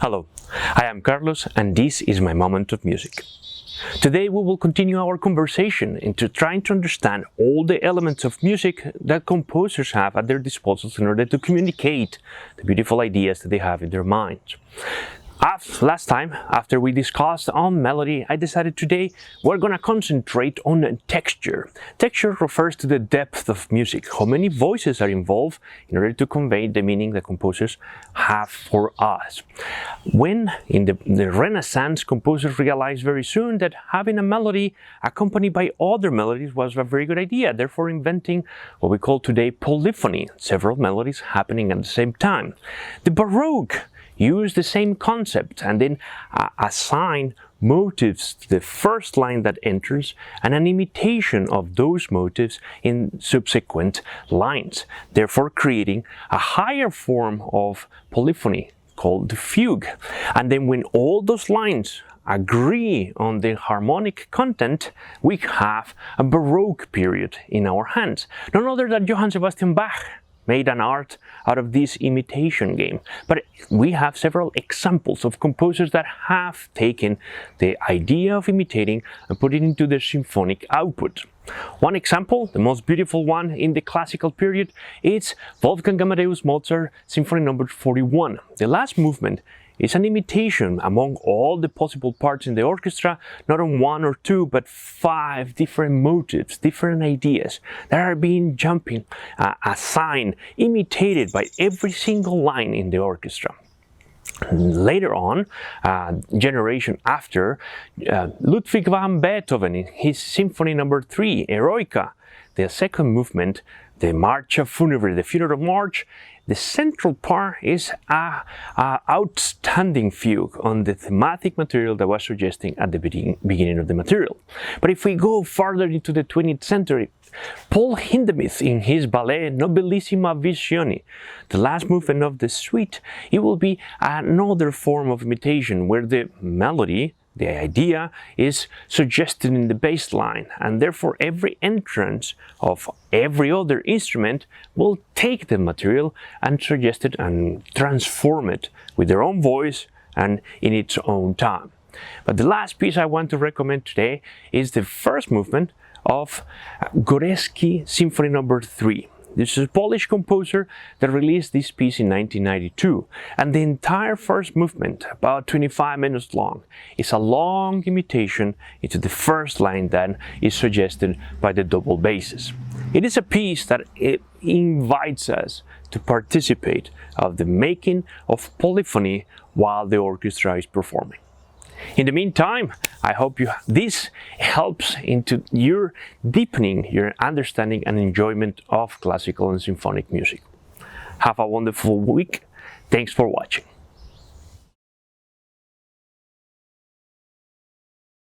Hello, I am Carlos and this is my moment of music. Today we will continue our conversation into trying to understand all the elements of music that composers have at their disposal in order to communicate the beautiful ideas that they have in their minds. Last time, after we discussed on melody, I decided today we're gonna concentrate on texture. Texture refers to the depth of music, how many voices are involved in order to convey the meaning that composers have for us. When in the Renaissance, composers realized very soon that having a melody accompanied by other melodies was a very good idea, therefore inventing what we call today polyphony, several melodies happening at the same time. The Baroque use the same concept and then assign motives to the first line that enters and an imitation of those motives in subsequent lines, therefore creating a higher form of polyphony called the fugue. And then when all those lines agree on the harmonic content, we have a Baroque period in our hands. None other than Johann Sebastian Bach made an art out of this imitation game. But we have several examples of composers that have taken the idea of imitating and put it into their symphonic output. One example, the most beautiful one in the classical period, is Wolfgang Amadeus Mozart Symphony No. 41. The last movement is an imitation among all the possible parts in the orchestra, not on one or two, but 5 different motives, different ideas that are being assigned, imitated by every single line in the orchestra. Later on, generation after, Ludwig van Beethoven in his Symphony No. 3, Eroica, the second movement, the March of Funeral, the Funeral March, the central part is an outstanding fugue on the thematic material that was suggesting at the beginning of the material. But if we go farther into the 20th century, Paul Hindemith in his ballet Nobilissima Visione, the last movement of the suite, it will be another form of imitation where the melody, the idea, is suggested in the bass line, and therefore every entrance of every other instrument will take the material and suggest it and transform it with their own voice and in its own time. But the last piece I want to recommend today is the first movement of Górecki Symphony No. 3. This is a Polish composer that released this piece in 1992, and the entire first movement, about 25 minutes long, is a long imitation into the first line that is suggested by the double basses. It is a piece that invites us to participate of the making of polyphony while the orchestra is performing. In the meantime, I hope this helps into your deepening your understanding and enjoyment of classical and symphonic music. Have a wonderful week. Thanks for watching.